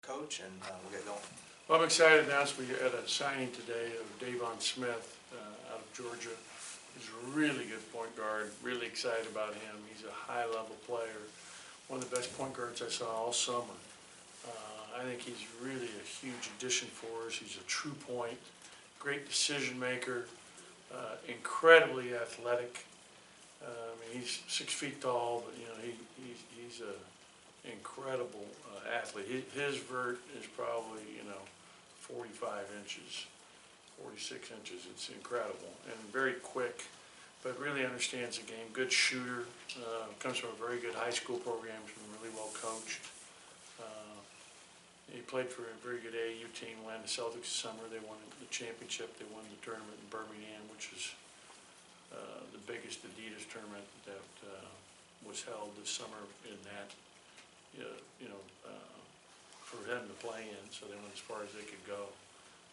Coach, and we'll get going. Well, I'm excited to announce we had a signing today of Davon Smith out of Georgia. He's a really good point guard, really excited about him. He's a high-level player, one of the best point guards I saw all summer. I think he's really a huge addition for us. He's a true point, great decision maker, incredibly athletic. I mean, he's 6 feet tall, but he's a incredible athlete. His vert is probably 45 inches, 46 inches. It's incredible and very quick, but really understands the game. Good shooter. Comes from a very good high school program. He's been really well coached. He played for a very good AAU team. Landed the Celtics this summer. They won the championship. They won the tournament in Birmingham, which is the biggest Adidas tournament that was held this summer in that. For them to play in, so they went as far as they could go.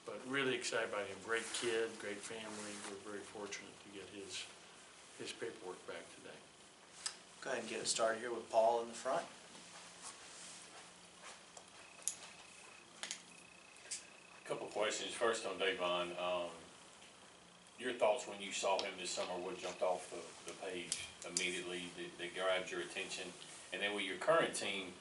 But really excited about him. Great kid, great family. We're very fortunate to get his paperwork back today. Go ahead and get it started here with Paul in the front. A couple of questions. First on Davon, your thoughts when you saw him this summer, what jumped off the page immediately that grabbed your attention? And then with your current team,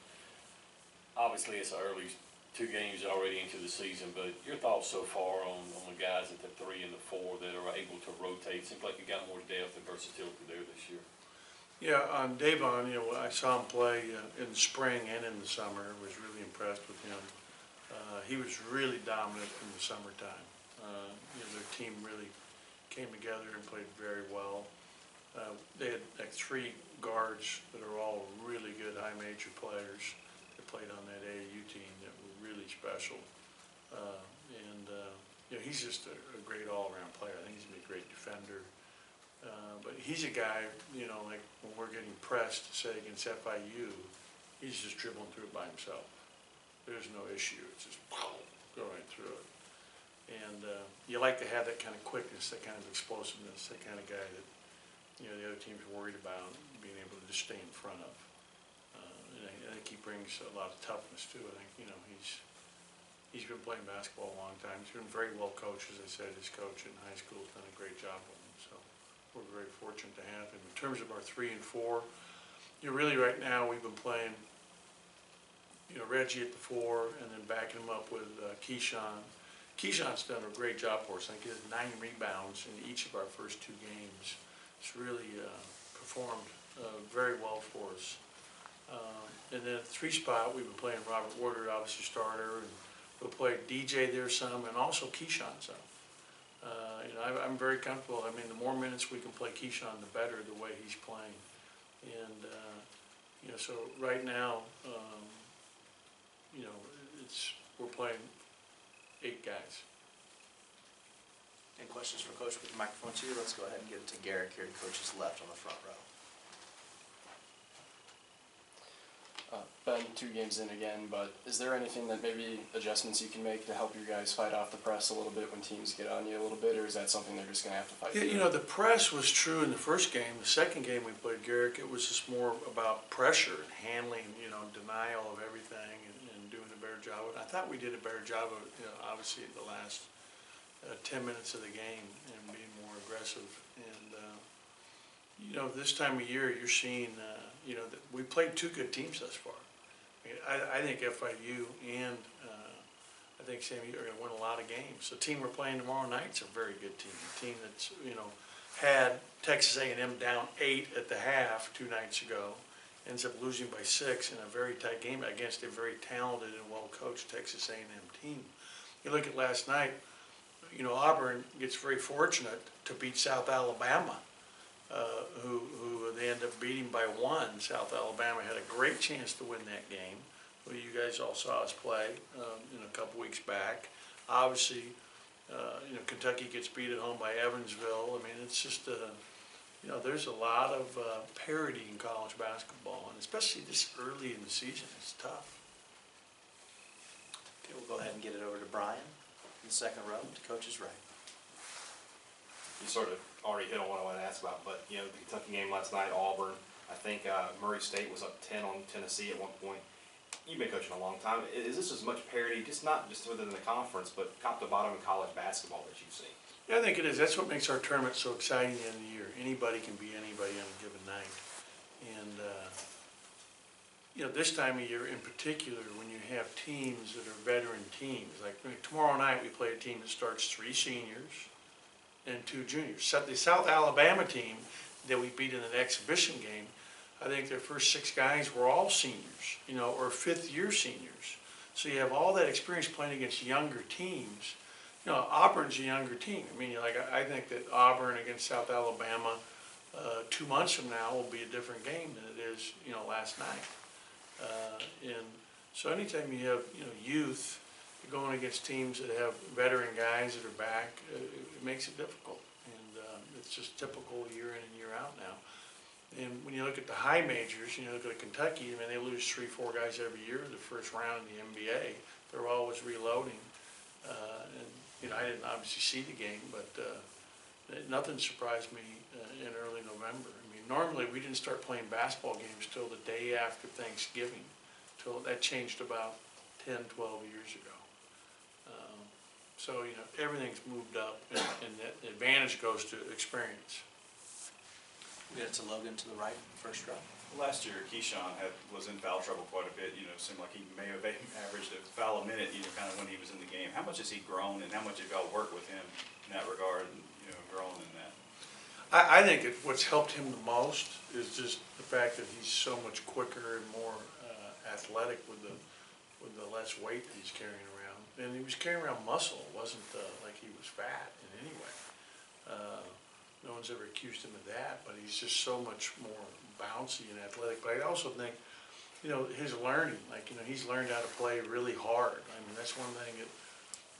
obviously it's the early 2 games already into the season, but your thoughts so far on the guys at the 3 and the 4 that are able to rotate? Seems like you got more depth and versatility there this year. Yeah, on Davon, I saw him play in the spring and in the summer. I was really impressed with him. He was really dominant in the summertime. Their team really came together and played very well. They had like 3 guards that are all really good high major players that played on that AAU team that were really special. He's just a great all-around player. I think he's going to be a great defender. But he's a guy, like when we're getting pressed, say against FIU, he's just dribbling through it by himself. There's no issue. It's just go right through it. And you like to have that kind of quickness, that kind of explosiveness, that kind of guy that the other team's worried about being able to just stay in front of. And I think he brings a lot of toughness too. I think he's been playing basketball a long time. He's been very well coached, as I said. His coach in high school has done a great job with him. So we're very fortunate to have him. In terms of our 3 and 4, really right now we've been playing Reggie at the 4 and then backing him up with Keyshawn. Keyshawn's done a great job for us. I think he has 9 rebounds in each of our first 2 games. It's really performed very well for us. And then at the 3 spot, we've been playing Robert Woodard, obviously starter, and we'll play DJ there some, and also Keyshawn some. I'm very comfortable. I mean, the more minutes we can play Keyshawn, the better the way he's playing. And so right now, we're playing 8 guys. Any questions for Coach with the microphone to you? Let's go ahead and give it to Garrick here to Coach's left on the front row. Ben, 2 games in again, but is there anything that maybe adjustments you can make to help you guys fight off the press a little bit when teams get on you a little bit, or is that something they're just going to have to fight through? The press was true in the first game. The second game we played Garrick, it was just more about pressure and handling, denial of everything and doing a better job of it. I thought we did a better job of it, obviously the last 10 minutes of the game and being more aggressive. And, this time of year you're seeing, that we played 2 good teams thus far. I think FIU and I think Sammy are going to win a lot of games. The team we're playing tomorrow night's a very good team. A team that's had Texas A&M down 8 at the half 2 nights ago, ends up losing by 6 in a very tight game against a very talented and well-coached Texas A&M team. You look at last night. Auburn gets very fortunate to beat South Alabama, who they end up beating by 1. South Alabama had a great chance to win that game. Well, you guys all saw us play a couple weeks back. Obviously, Kentucky gets beat at home by Evansville. I mean, it's just there's a lot of parity in college basketball, and especially this early in the season, it's tough. Okay, we'll go ahead and get it over to Brian in the second row to Coach's right. You sort of already hit on what I wanted to ask about, but the Kentucky game last night, Auburn, I think Murray State was up 10 on Tennessee at one point. you've been coaching a long time. Is this as much parity, not just within the conference, but top to bottom in college basketball that you've seen? Yeah, I think it is. That's what makes our tournament so exciting at the end of the year. Anybody can be anybody on a given night. And, you know, this time of year in particular, when you have teams that are veteran teams, like tomorrow night we play a team that starts 3 seniors and 2 juniors. The South Alabama team that we beat in an exhibition game, I think their first 6 guys were all seniors, you know, or 5th-year seniors. So you have all that experience playing against younger teams. You know, Auburn's a younger team. I mean, like, I think that Auburn against South Alabama 2 months from now will be a different game than it is, you know, last night. And so anytime you have, you know, youth going against teams that have veteran guys that are back, it makes it difficult. And it's just typical year in and year out now. And when you look at the high majors, you know, look at Kentucky, I mean, they lose 3-4 guys every year in the first round in the NBA. They're always reloading. And, you know, I didn't obviously see the game, but nothing surprised me in early November. I mean, normally we didn't start playing basketball games till the day after Thanksgiving. That changed about 10, 12 years ago. So, you know, everything's moved up, and that advantage goes to experience. We get it to Logan to the right, first row. Last year, Keyshawn was in foul trouble quite a bit. You know, seemed like he may have averaged a foul a minute, you know, kind of when he was in the game. How much has he grown, and how much have y'all worked with him in that regard, and, you know, grown in that? I think what's helped him the most is just the fact that he's so much quicker and more athletic with the less weight that he's carrying around. And he was carrying around muscle. It wasn't like he was fat in any way. No one's ever accused him of that, but he's just so much more bouncy and athletic. But I also think, you know, his learning, like, you know, he's learned how to play really hard. I mean, that's one thing that,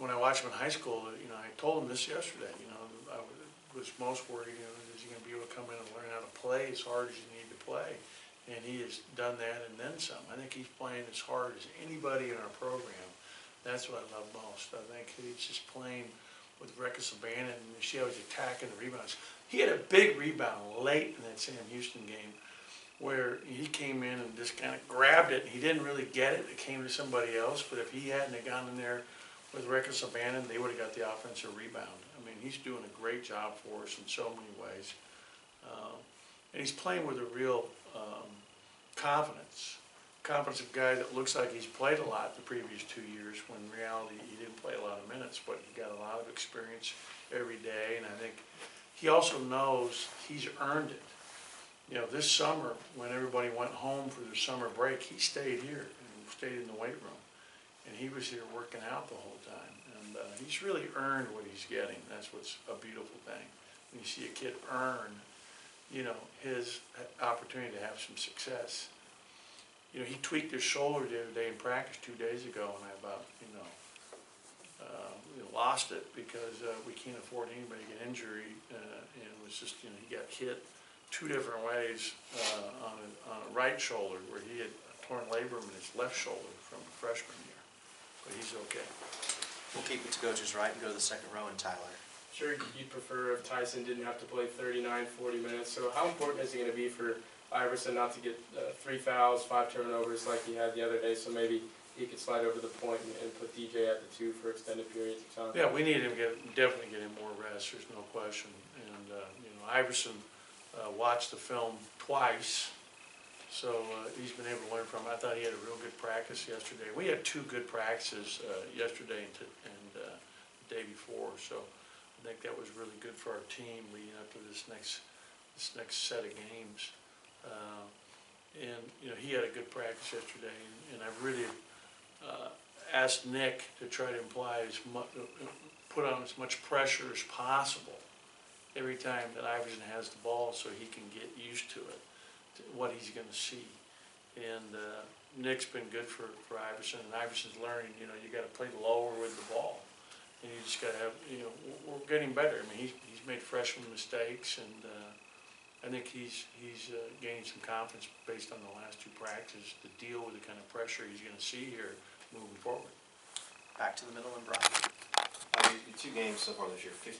when I watched him in high school, you know, I told him this yesterday, you know, I was most worried, you know, is he going to be able to come in and learn how to play as hard as you need to play? And he has done that and then some. I think he's playing as hard as anybody in our program. That's what I love most. I think he's just playing with reckless abandon, and you see how he's attacking the rebounds. He had a big rebound late in that Sam Houston game where he came in and just kind of grabbed it. He didn't really get it. It came to somebody else, but if he hadn't have gone in there with reckless abandon, they would have got the offensive rebound. I mean, he's doing a great job for us in so many ways. And he's playing with a real confidence of a guy that looks like he's played a lot the previous 2 years, when in reality he didn't play a lot of minutes, but he got a lot of experience every day. And I think he also knows he's earned it. You know, this summer, when everybody went home for their summer break, he stayed here and stayed in the weight room. And he was here working out the whole time. And he's really earned what he's getting. That's what's a beautiful thing. When you see a kid earn, you know, his opportunity to have some success. You know, he tweaked his shoulder the other day in practice 2 days ago, and I about, you know, lost it because we can't afford anybody to get injury. And it was just, you know, he got hit 2 different ways on a right shoulder, where he had a torn labrum in his left shoulder from freshman year. But he's okay. We'll keep it to coach's right and go to the second row, and Tyler. Sure, you'd prefer if Tyson didn't have to play 39, 40 minutes. So how important is it going to be for Iverson not to get 3 fouls, 5 turnovers like he had the other day, so maybe he could slide over the point and put DJ at the 2 for extended periods of time? Yeah, we need him to definitely get him more rest, there's no question. And, you know, Iverson watched the film twice, so he's been able to learn from it. I thought he had a real good practice yesterday. We had 2 good practices yesterday and the day before, so I think that was really good for our team leading up to this next set of games. And, you know, he had a good practice yesterday, and I really asked Nick to try to put on as much pressure as possible every time that Iverson has the ball, so he can get used to it, to what he's going to see. And Nick's been good for Iverson, and Iverson's learning, you know, you got to play lower with the ball. And you just got to have, you know, we're getting better. I mean, he's made freshman mistakes, and I think he's gaining some confidence based on the last 2 practices to deal with the kind of pressure he's going to see here moving forward. Back to the middle, and Brian. Your 2 games so far this year, 15